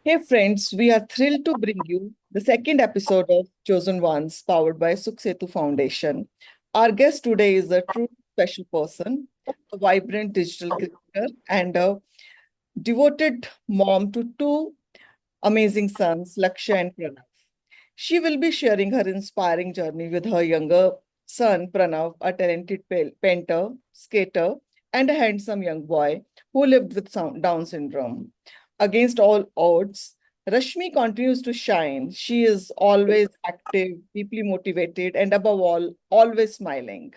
Hey friends, we are thrilled to bring you the second episode of Chosen Ones, powered by Sukhsetu Foundation. Our guest today is a true special person, a vibrant digital creator, and a devoted mom to two amazing sons, Lakshya and Pranav. She will be sharing her inspiring journey with her younger son, Pranav, a talented painter, skater, and a handsome young boy who lived with Down syndrome. Against all odds, Rashmi continues to shine. She is always active, deeply motivated, and above all, always smiling.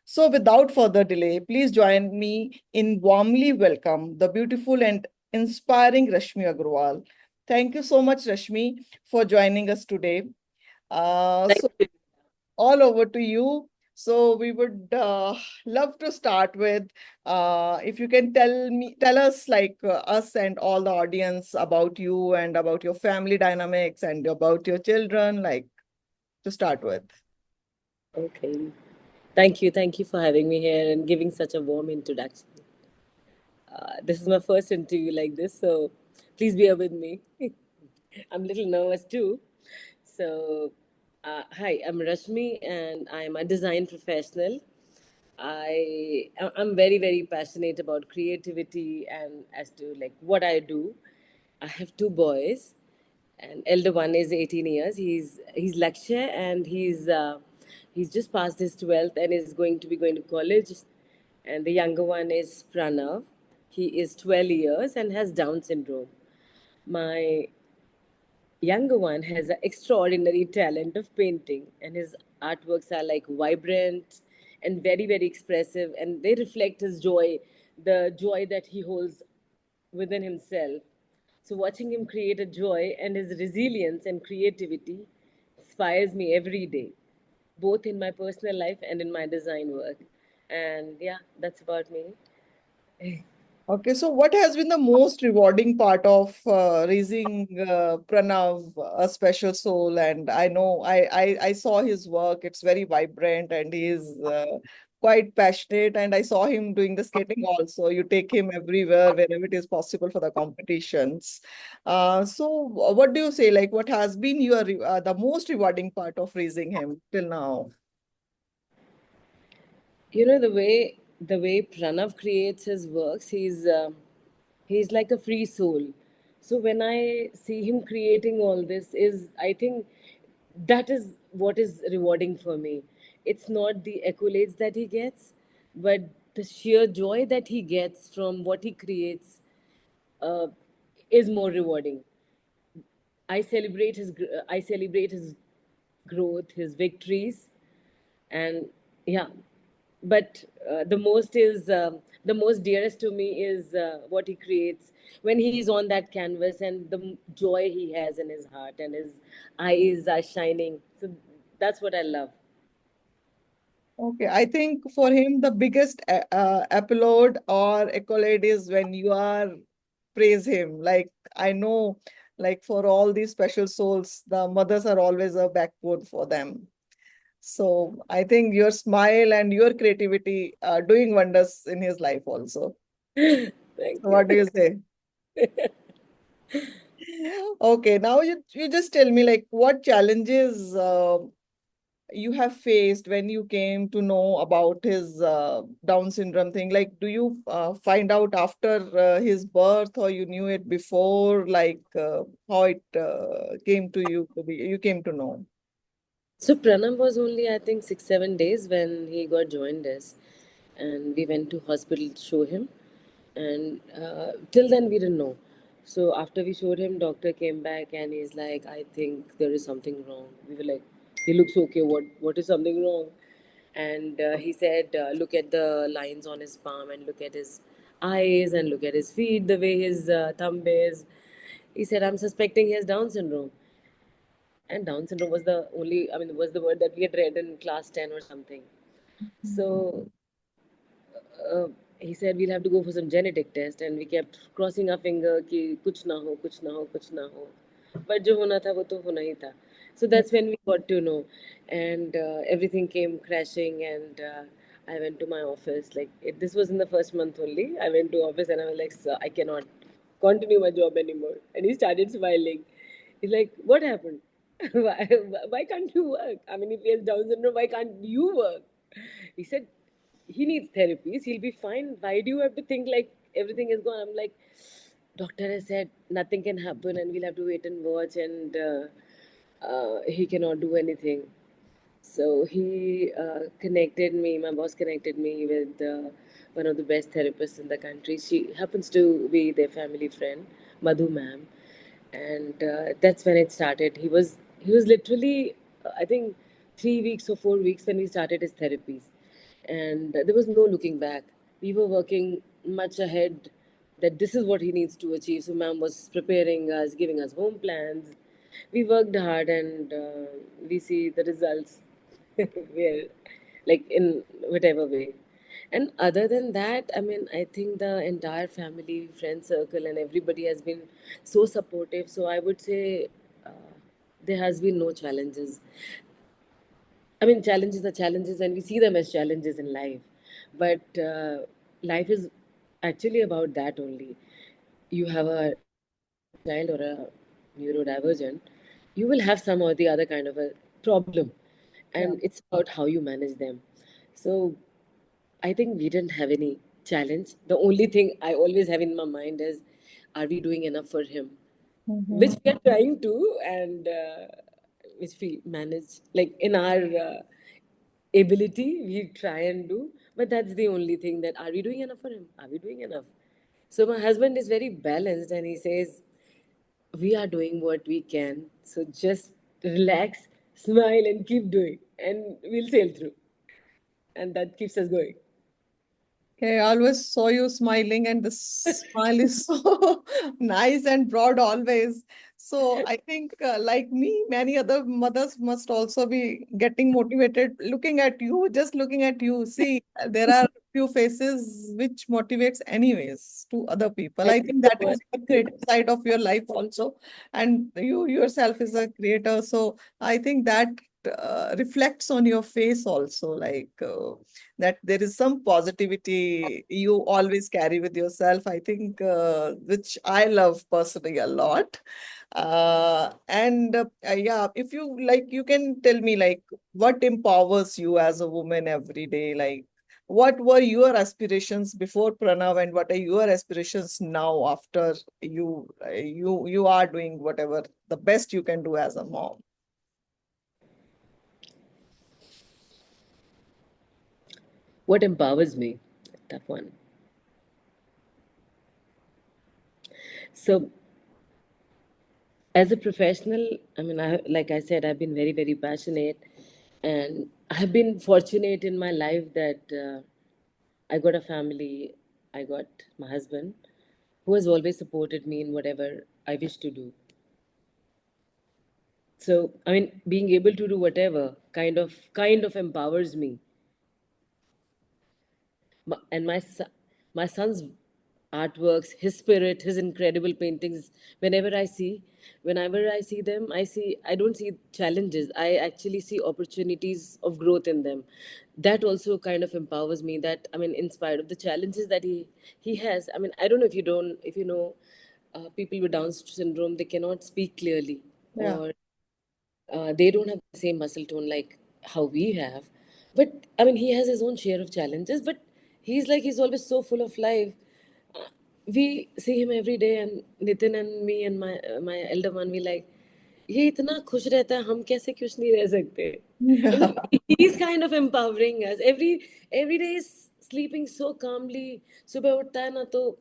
So, without further delay, please join me in warmly welcome the beautiful and inspiring Rashmi Agrawal. Thank you so much, Rashmi, for joining us today. Thank So, you. all over to you. So, we would love to start with if you can tell us, like us and all the audience about you and about your family dynamics and about your children, like to start with. Okay. Thank you. Thank you for having me here and giving such a warm introduction. This is my first interview like this, so please bear with me. I'm a little nervous too. So, hi, I'm Rashmi and I'm a design professional. I'm very very passionate about creativity and as to like what I do. I have two boys, and elder one is 18 years. He's Lakshya, and he's just passed his 12th and is going to be going to college. And the younger one is Pranav. He is 12 years and has Down syndrome. My younger one has an extraordinary talent of painting, and his artworks are like vibrant and very very expressive, and they reflect his joy, the joy that he holds within himself. So watching him create a joy and his resilience and creativity inspires me every day, both in my personal life and in my design work. And yeah, that's about me. Okay, so what has been the most rewarding part of raising Pranav, a special soul? And I know I saw his work. It's very vibrant and he is quite passionate. And I saw him doing the skating also. You take him everywhere, wherever it is possible for the competitions. So what do you say? Like, what has been the most rewarding part of raising him till now? You know the way Pranav creates his works, he's like a free soul. So when I see him creating all this, is I think that is what is rewarding for me. It's not the accolades that he gets, but the sheer joy that he gets from what he creates uh, is more rewarding. I celebrate his growth, his victories, and yeah. But the most dearest to me is what he creates when he's on that canvas, and the joy he has in his heart and his eyes are shining. So that's what I love. Okay, I think for him the biggest applaud or accolade is when you are praise him. Like I know, like for all these special souls, the mothers are always a backbone for them. So I think your smile and your creativity are doing wonders in his life also. Thank So you. what do you say? Okay, now you just tell me like what challenges you have faced when you came to know about his Down syndrome thing? Like, do you find out after his birth, or you knew it before? Like, how it came to you to be, you came to know? So Pranam was only I think 6 7 days when he got joined us, and we went to hospital to show him, and till then we didn't know. So after we showed him, doctor came back and he's like, I think there is something wrong. We were like, he looks okay. What is something wrong? And he said, look at the lines on his palm and look at his eyes and look at his feet, the way his thumb is. He said, I'm suspecting he has Down syndrome. And Down syndrome was the only, I mean, was the word that we had read in class 10 or something. So uh, he said we'll have to go for some genetic test, and we kept crossing our finger कि कुछ ना हो कुछ ना हो कुछ ना हो, but जो होना था वो तो होना ही था. So that's when we got to know, and everything came crashing, and I went to my office like this was in the first month only. I went to office and I was like, sir, I cannot. continue my job anymore. And he started smiling. He's like, what happened? Why can't you work? I mean, if he has Down syndrome, why can't you work? He said, he needs therapies. He'll be fine. Why do you have to think like everything is gone? I'm like, doctor has said nothing can happen and we'll have to wait and watch, and he cannot do anything. So he connected me, my boss connected me with one of the best therapists in the country. She happens to be their family friend, Madhu ma'am. And that's when it started. He was literally, I think, 3 weeks or 4 weeks when we started his therapies. And there was no looking back. We were working much ahead that this is what he needs to achieve. So ma'am was preparing us, giving us home plans. We worked hard, and we see the results where, like, in whatever way. And other than that, I mean, I think the entire family, friend circle, and everybody has been so supportive. So I would say there has been no challenges. I mean, challenges are challenges, and we see them as challenges in life. But life is actually about that only. You have a child or a neurodivergent, you will have some or the other kind of a problem, Yeah. and it's about how you manage them. So I think we didn't have any challenge. The only thing I always have in my mind is, are we doing enough for him? Which Mhm. we are trying to, and which we manage, like in our ability, we try and do. But that's the only thing, that are we doing enough for him? Are we doing enough? So my husband is very balanced, and he says, we are doing what we can. So just relax, smile, and keep doing, and we'll sail through. And that keeps us going. Okay, I always saw you smiling, and the smile is so nice and broad always. So I think, like me, many other mothers must also be getting motivated looking at you, just looking at you. See, there are few faces which motivates anyways to other people. Thank I you think so that much. is the creative side of your life also, and you yourself is a creator. So I think that reflects on your face also, like. That there is some positivity you always carry with yourself, I think, which I love personally a lot. And yeah, if you like, you can tell me like what empowers you as a woman every day, like what were your aspirations before Pranav, and what are your aspirations now after you are doing whatever the best you can do as a mom. What empowers me? Tough one. So, as a professional, I mean, like I said, I've been very, very passionate, and I've been fortunate in my life that I got a family, I got my husband, who has always supported me in whatever I wish to do. So, I mean, being able to do whatever kind of empowers me. And my son's artworks, his spirit, his incredible paintings, whenever I see them, I don't see challenges, I actually see opportunities of growth in them. That also kind of empowers me, that, I mean, in spite of the challenges that he has, I mean, I don't know if you know, people with Down syndrome, they cannot speak clearly, Yeah. or they don't have the same muscle tone like how we have. But I mean, he has his own share of challenges, but he's always so full of life. Uh, we see him every day, and Nitin and me and my elder one, we like, ये इतना खुश रहता है, हम कैसे खुश नहीं रह सकते? मतलब, he's kind of empowering us. Every day is sleeping so calmly. सुबह उठता है ना, तो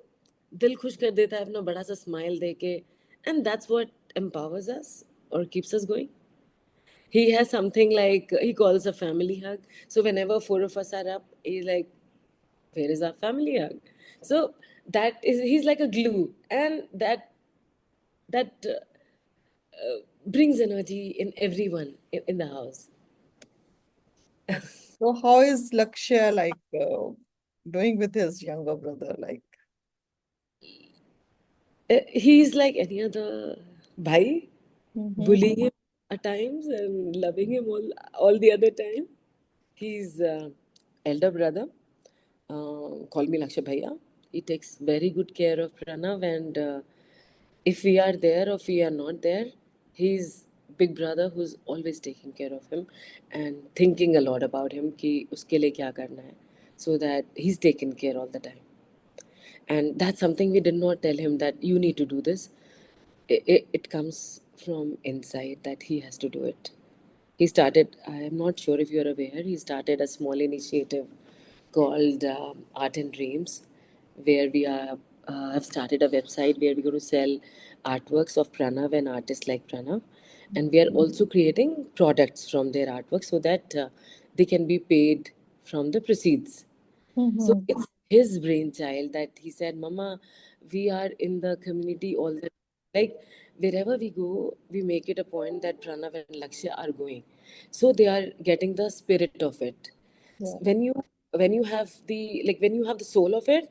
दिल खुश कर देता है अपना बड़ा सा स्माइल दे के, and that's what empowers us or keeps us going. He has something like he calls a family hug. So whenever four of us are up, he's like, "Where is our family hug?" So that is, he's like a glue, and that brings energy in everyone in the house. So how is Lakshya like doing with his younger brother? Like, He's like any other bhai, mhm. bullying him at times and loving him all the other time. He's elder brother. Call me Laksha Bhaiya. He takes very good care of Pranav, and if we are there or if we are not there, he's big brother who's always taking care of him and thinking a lot about him कि उसके लिए क्या करना है, so that he's taken care all the time. And that's something we did not tell him that you need to do this. It comes from inside that he has to do it. He started, I am not sure if you're aware, he started a small initiative called Art and Dreams, where we have started a website where we're going to sell artworks of Pranav and artists like Pranav. And we are also creating products from their artwork so that they can be paid from the proceeds. So Mhm. it's his brainchild that he said, Mama, we are in the community all the like wherever we go, we make it a point that Pranav and Lakshya are going. So they are getting the spirit of it. Yeah. When you have the when you have the soul of it,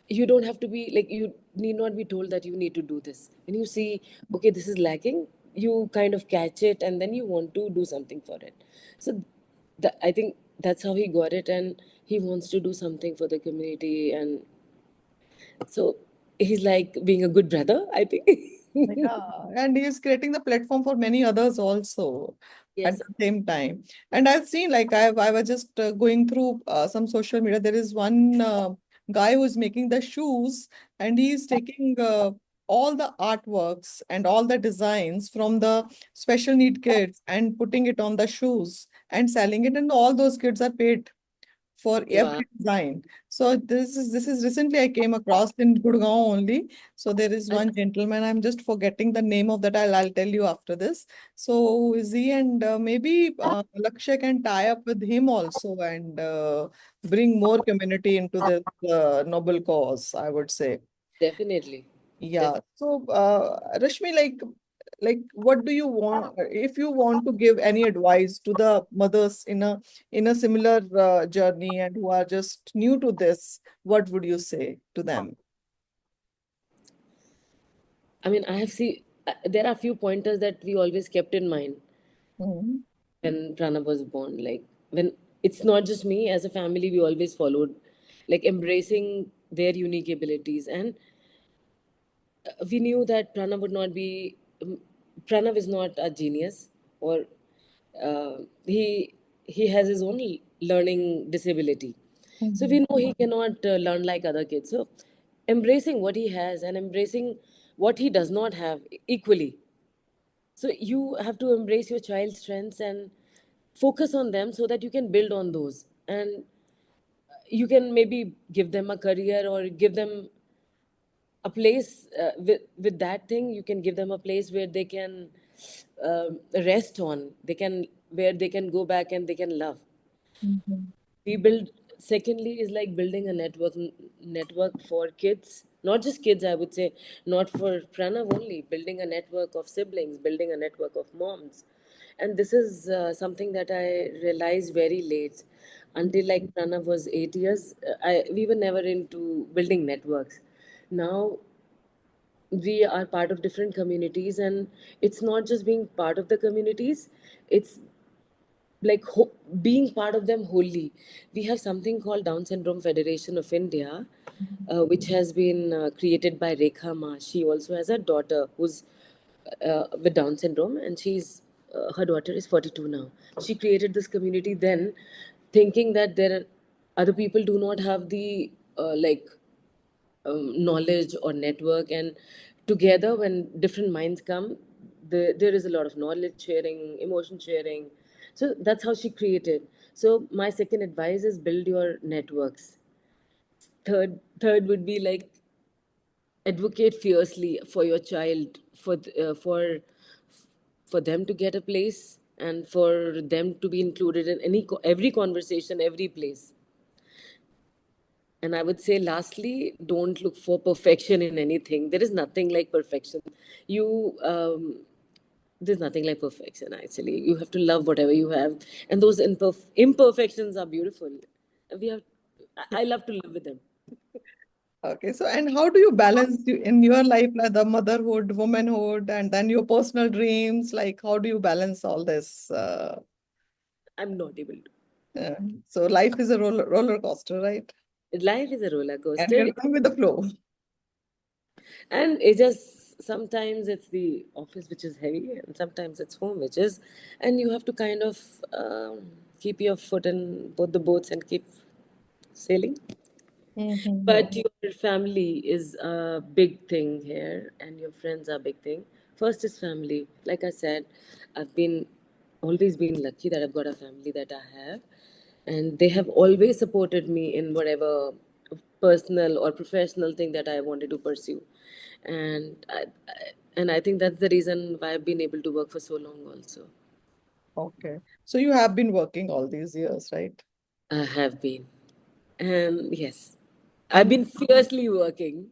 you don't have to be like you need not be told that you need to do this. When you see, okay, this is lacking, you kind of catch it and then you want to do something for it. So I think that's how he got it, and he wants to do something for the community, and so he's like being a good brother, I think. Yeah, and he is creating the platform for many others also at Yes. the same time. And I've seen like I was just going through some social media. There is one guy who is making the shoes, and he is taking all the artworks and all the designs from the special need kids and putting it on the shoes and selling it, and all those kids are paid for Wow. every design. So this is recently I came across in Gurgaon only. So there is And one gentleman, I'm just forgetting the name of that. I'll tell you after this. So who is he? And maybe Lakshay can tie up with him also and bring more community into this noble cause, I would say. definitely. Yeah. So, Rashmi, what do you want if you want to give any advice to the mothers in a similar journey and who are just new to this, what would you say to them? I mean, I have seen there are a few pointers that we always kept in mind Mhm. when Pranav was born. Like when it's not just me, as a family, we always followed like embracing their unique abilities, and we knew that Pranav would not be. Pranav is not a genius, or he has his own learning disability. So we Mhm. know he cannot learn like other kids. So embracing what he has and embracing what he does not have equally. So you have to embrace your child's strengths and focus on them so that you can build on those, and you can maybe give them a career or give them a place with that thing. You can give them a place where they can rest on, they can where they can go back and they can love. Mhm. We build Secondly is like building a network for kids, not just kids, I would say, not for Pranav only, building a network of siblings, building a network of moms. And this is something that I realized very late. Until like Pranav was 8 years, we were never into building networks. Now we are part of different communities, and it's not just being part of the communities, it's like being part of them wholly. We have something called Down Syndrome Federation of India, which has been created by Rekha Ma. She also has a daughter who's with Down syndrome, and her daughter is 42 now. She created this community then, thinking that there are other people do not have the knowledge or network, and together when different minds come, there is a lot of knowledge sharing, emotion sharing. So that's how she created. So my second advice is build your networks. Third would be like advocate fiercely for your child, for them to get a place and for them to be included in every conversation, every place. And I would say, lastly, don't look for perfection in anything. There is nothing like perfection. You, there's nothing like perfection, actually. You have to love whatever you have. And those imperfections are beautiful. We have, I love to live with them. Okay, so and how do you balance in your life like the motherhood, womanhood, and then your personal dreams? Like, how do you balance all this? I'm not able to. Uh, so life is a roller coaster, right? Life is a roller and coaster. you're going with the flow. And it just sometimes it's the office which is heavy, and sometimes it's home which is, and you have to kind of keep your foot in both the boats and keep sailing. But Mm-hmm. your family is a big thing here, and your friends are a big thing. First is family. Like I said, I've been always been lucky that I've got a family that I have, and they have always supported me in whatever personal or professional thing that I wanted to pursue, and I think that's the reason why I've been able to work for so long. Also, Okay. So you have been working all these years, right? I have been, and yes, I've And been fiercely working.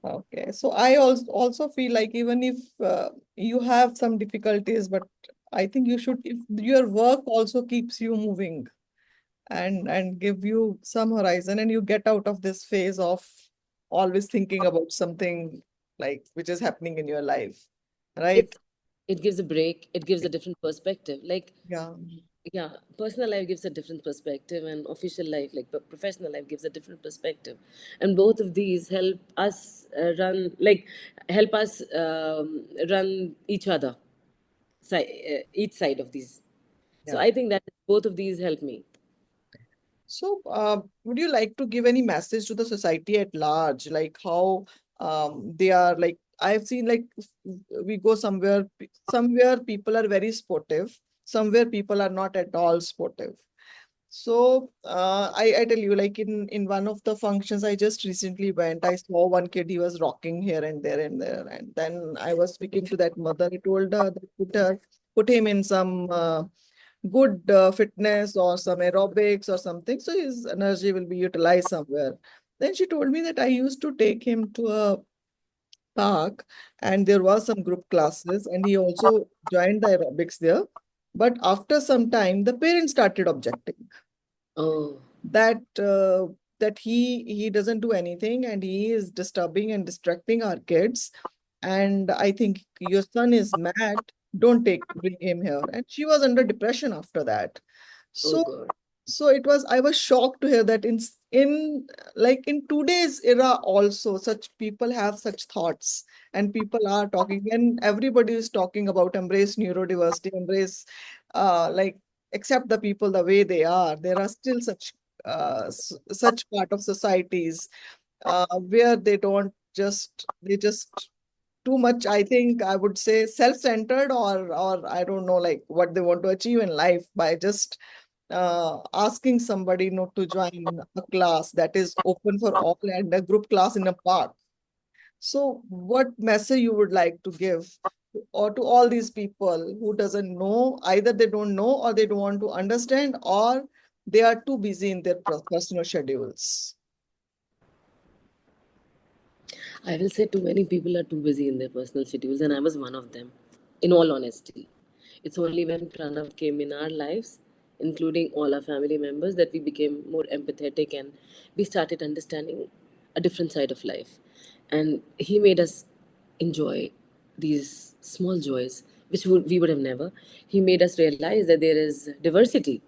okay. So I also feel like even if you have some difficulties, but I think you should, if your work also keeps you moving and give you some horizon and you get out of this phase of always thinking about something like which is happening in your life, right? It it gives a break. It gives a different perspective. Like, Yeah. yeah, personal life gives a different perspective, and official life, like professional life, gives a different perspective. And both of these help us help us run each other, each side of these. So Yeah. I think that both of these help me. So, would you like to give any message to the society at large, like how they are like I've seen like we go somewhere, somewhere people are very sportive, somewhere people are not at all sportive. So, I tell you, like in one of the functions I just recently went, I saw one kid, he was rocking here and there and there, and then I was speaking to that mother. I told her that put him in some good fitness or some aerobics or something, so his energy will be utilized somewhere. Then she told me that I used to take him to a park and there was some group classes and he also joined the aerobics there. But after some time, the parents started objecting Oh, that that he doesn't do anything and he is disturbing and distracting our kids. And I think your son is mad. Don't bring him here. And she was under depression after that. oh So God. so it was, I was shocked to hear that in like in today's era also such people have such thoughts and people are talking and everybody is talking about embrace neurodiversity, embrace like accept the people the way they are. There are still such such part of societies where they just too much, I think I would say self-centered or I don't know like what they want to achieve in life by just asking somebody not to join a class that is open for all and a group class in a park. So what message you would like to give or to all these people who doesn't know, either they don't know or they don't want to understand or they are too busy in their personal schedules? I will say too many people are too busy in their personal schedules, and I was one of them, in all honesty. It's only when Pranav came in our lives, including all our family members, that we became more empathetic and we started understanding a different side of life. And he made us enjoy these small joys, which we would have never. He made us realize that there is diversity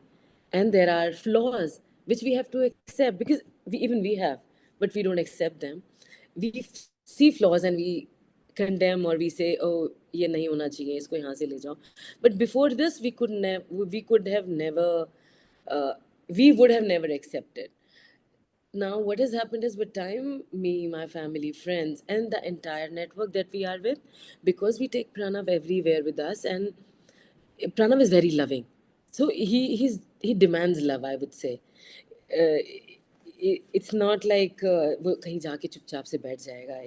and there are flaws which we have to accept because even we have, but we don't accept them. We see flaws and we condemn or we say, oh, ये नहीं होना चाहिए, इसको यहाँ से ले जाओ. But before this we could have never uh, we would have never accepted. Now what has happened is, with time, me, my family, friends, and the entire network that we are with, because we take Pranav everywhere with us, and Pranav is very loving. So he demands love, I would say. It's not like वो कहीं जाके चुपचाप से बैठ जाएगा.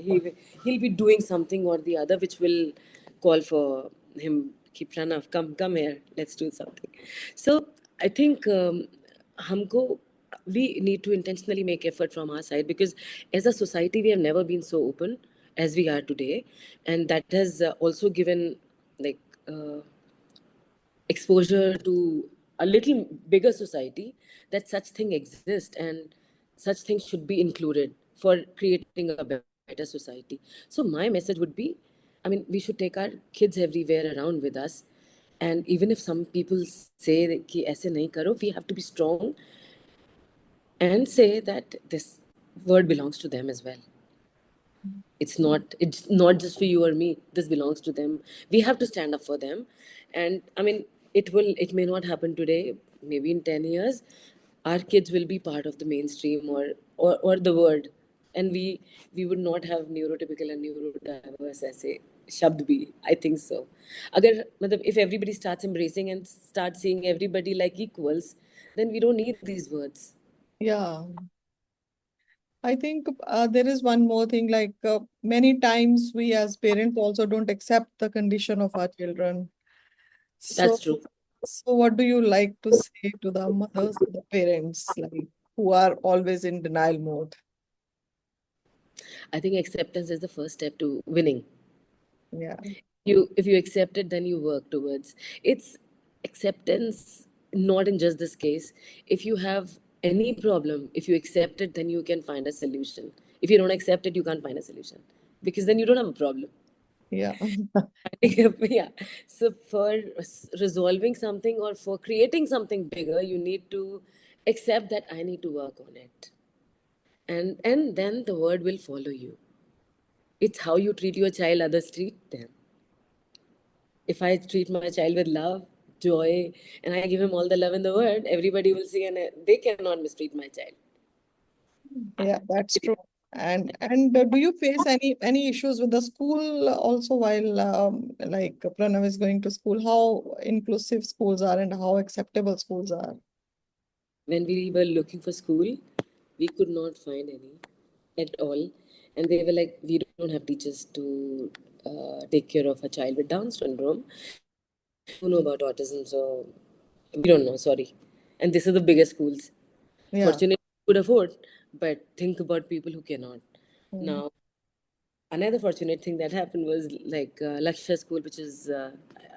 He'll be doing something or the other which will call for him. कि Pranav, come here, let's do something. So I think हमको we need to intentionally make effort from our side, because as a society we have never been so open as we are today, and that has also given like exposure to a little bigger society, that such thing exists and such things should be included for creating a better society. So my message would be, I mean, we should take our kids everywhere around with us, and even if some people say that कि ऐसे नहीं करो, we have to be strong and say that this word belongs to them as well. It's not just for you or me. This belongs to them. We have to stand up for them. And I mean, it may not happen today. Maybe in 10 years our kids will be part of the mainstream, or the word, and we would not have neurotypical and neurodiverse as a shabd bhi. I think so. Agar matlab, if everybody starts embracing and starts seeing everybody like equals, then we don't need these words. Yeah. I think there is one more thing, like many times we as parents also don't accept the condition of our children. So, That's true. so what do you like to say to the mothers, the parents, like who are always in denial mode? I think acceptance is the first step to winning. Yeah. If you accept it, then you work towards it's acceptance. Not in just this case. If you have any problem, if you accept it, then you can find a solution. If you don't accept it, you can't find a solution, because then you don't have a problem. Yeah. Yeah. So for resolving something or for creating something bigger, you need to accept that I need to work on it, and then the word will follow you. It's how you treat your child, others treat them. If I treat my child with love, joy, and I give him all the love in the world, everybody will see, and they cannot mistreat my child. Yeah, that's true. And do you face any issues with the school also while like Pranav is going to school? How inclusive schools are and how acceptable schools are? When we were looking for school, we could not find any at all. And they were like, we don't have teachers to take care of a child with Down syndrome. We don't know about autism, so we don't know, sorry. And this is the biggest schools. Yeah. Fortunately, we could afford, but think about people who cannot. Mm. Now, another fortunate thing that happened was like Lakshya School, which is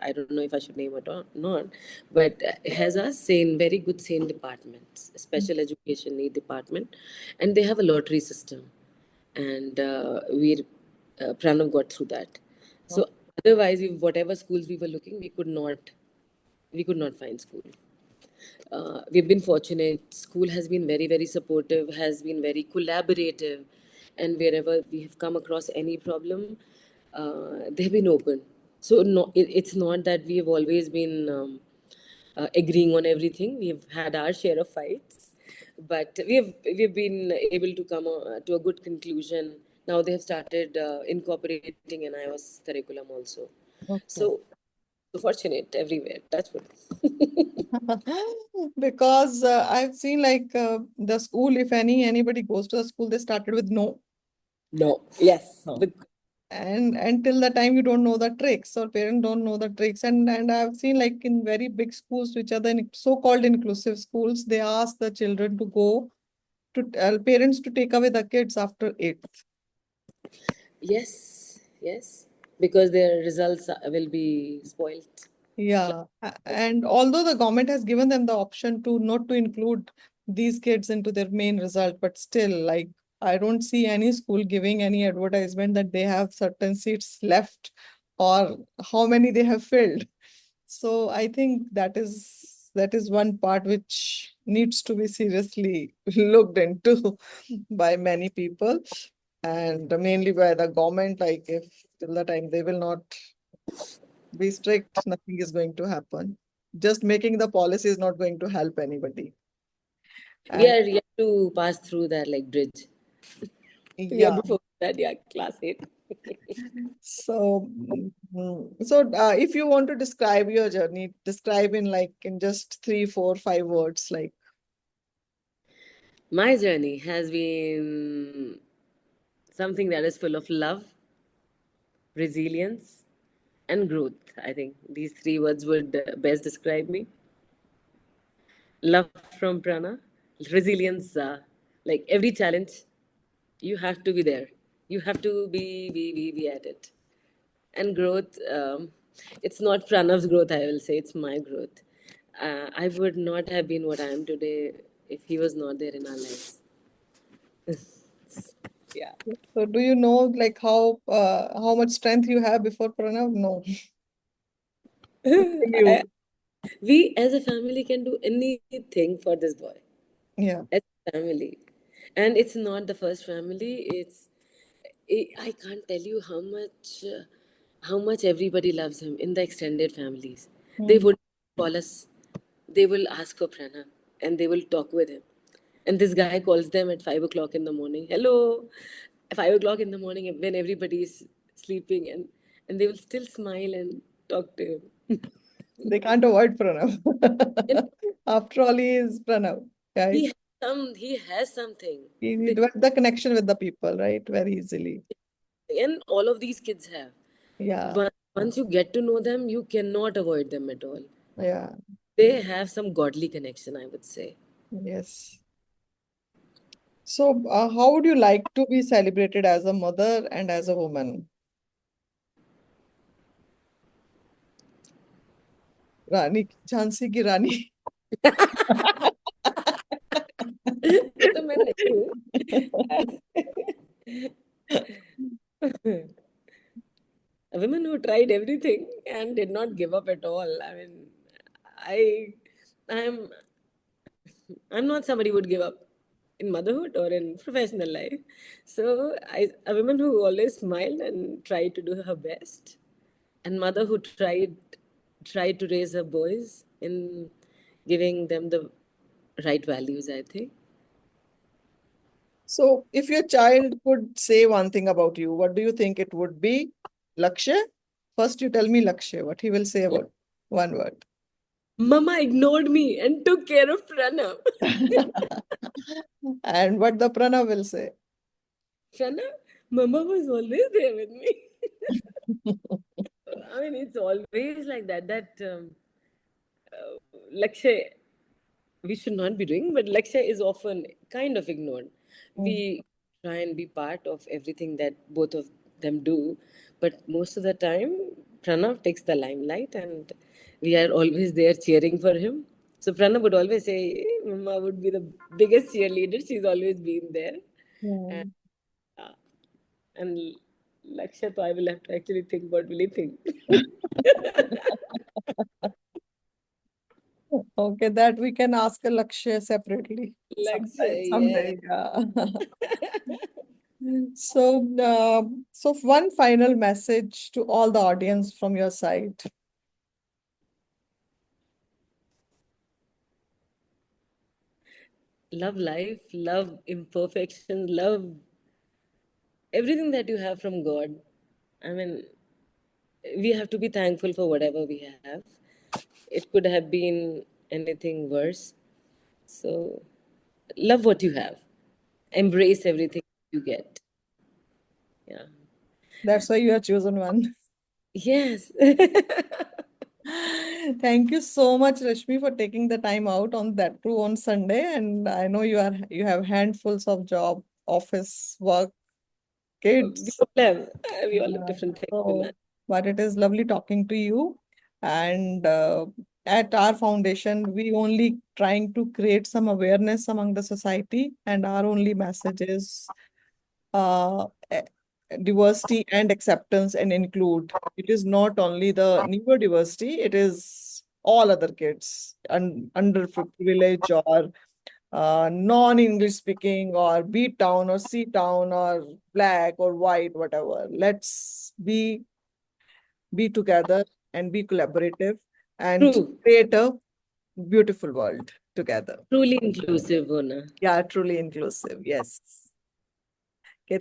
I don't know if I should name it or not, but it has a sane, very good sane department, special education need department, and they have a lottery system, and we Pranav got through that. So otherwise, whatever schools we were looking, we could not find school. We've been fortunate. School has been very, very supportive, has been very collaborative, and wherever we have come across any problem, they've been open. So no, it's not that we have always been agreeing on everything. We've had our share of fights, but we've been able to come to a good conclusion. Now they have started incorporating an iOS curriculum also. Okay. So fortunate everywhere. That's what. Because I've seen like the school, if anybody goes to the school, they started with no. No. Yes. No. And until the time you don't know the tricks or parents don't know the tricks. And I've seen like in very big schools, which are the so-called inclusive schools, they ask the children to go to parents to take away the kids after eighth. Yes. Yes. Because their results will be spoiled. Yeah, and although the government has given them the option to not to include these kids into their main result, but still, like I don't see any school giving any advertisement that they have certain seats left or how many they have filled. So I think that is one part which needs to be seriously looked into by many people and mainly by the government. Like if till the time they will not be strict, nothing is going to happen. Just making the policy is not going to help anybody. We And are yet to pass through that like bridge. We are yeah, before that, yeah, class 8. so if you want to describe your journey, describe in like in just 3, 4, 5 words, like My journey has been something that is full of love, resilience, and growth. I think these three words would best describe me. Love from Prana, resilience, like every challenge, you have to be there. You have to be at it. And growth, it's not Pranav's growth, I will say, it's my growth. I would not have been what I am today if he was not there in our lives. Yeah. so do you know like how much strength you have before Pranav? No. I, You. we as a family can do anything for this boy. Yeah. family. And it's not the first family. I can't tell you how much everybody loves him in the extended families. They Hmm. would call us, they will ask for Pranav and they will talk with him. And this guy calls them at 5 o'clock in the morning. Hello, 5 o'clock in the morning when everybody is sleeping, and they will still smile and talk to him. They can't avoid Pranav. And After all, he is Pranav, right? he has something. He They, developed the connection with the people, right? Very easily. and all of these kids have. Yeah, But once you get to know them, you cannot avoid them at all. yeah, They have some godly connection, I would say. yes. So, how would you like to be celebrated as a mother and as a woman? रानी, झांसी की रानी. ये तो मैं नहीं हूँ. A woman who tried everything and did not give up at all. I mean, I, I'm, I'm not somebody who would give up in motherhood or in professional life. So a woman who always smiled and tried to do her best, and mother who tried to raise her boys in giving them the right values, I think. So, if your child could say one thing about you, what do you think it would be? Lakshay? First, you tell me Lakshay, what he will say about one word. Mama ignored me and took care of Pranav. And what the Pranav will say. Pranav, Mama was always there with me. I mean, it's always like that. Lakshay, we should not be doing, but Lakshay is often kind of ignored. Mm. We try and be part of everything that both of them do, but most of the time, Pranav takes the limelight and we are always there cheering for him. So Pranav would always say, Mama would be the biggest cheerleader. She's always been there. And, Mm. uh, and Lakshay, so I will have to actually think what will he think. Okay, that we can ask a Lakshay separately sometime, Lakshay, yeah. someday. Yeah. So, so one final message to all the audience from your side. Love life, love imperfections, love everything that you have from God. I mean, we have to be thankful for whatever we have. It could have been anything worse. So, love what you have, embrace everything you get. Yeah. That's why you have chosen one. Yes. Thank you so much, Rashmi, for taking the time out on that too on Sunday. And I know you have handfuls of job, office work, we kids. all have, we all have Yeah. different things to So, manage. but it is lovely talking to you. And at our foundation, we only trying to create some awareness among the society, and our only message is uh, eh, diversity and acceptance and include. It is not only the neurodiversity, it is all other kids underprivileged or non-English speaking or B town or C town or black or white, whatever. Let's be together and be collaborative and True. create a beautiful world together. Truly inclusive, Ona. Yeah, truly inclusive. Yes.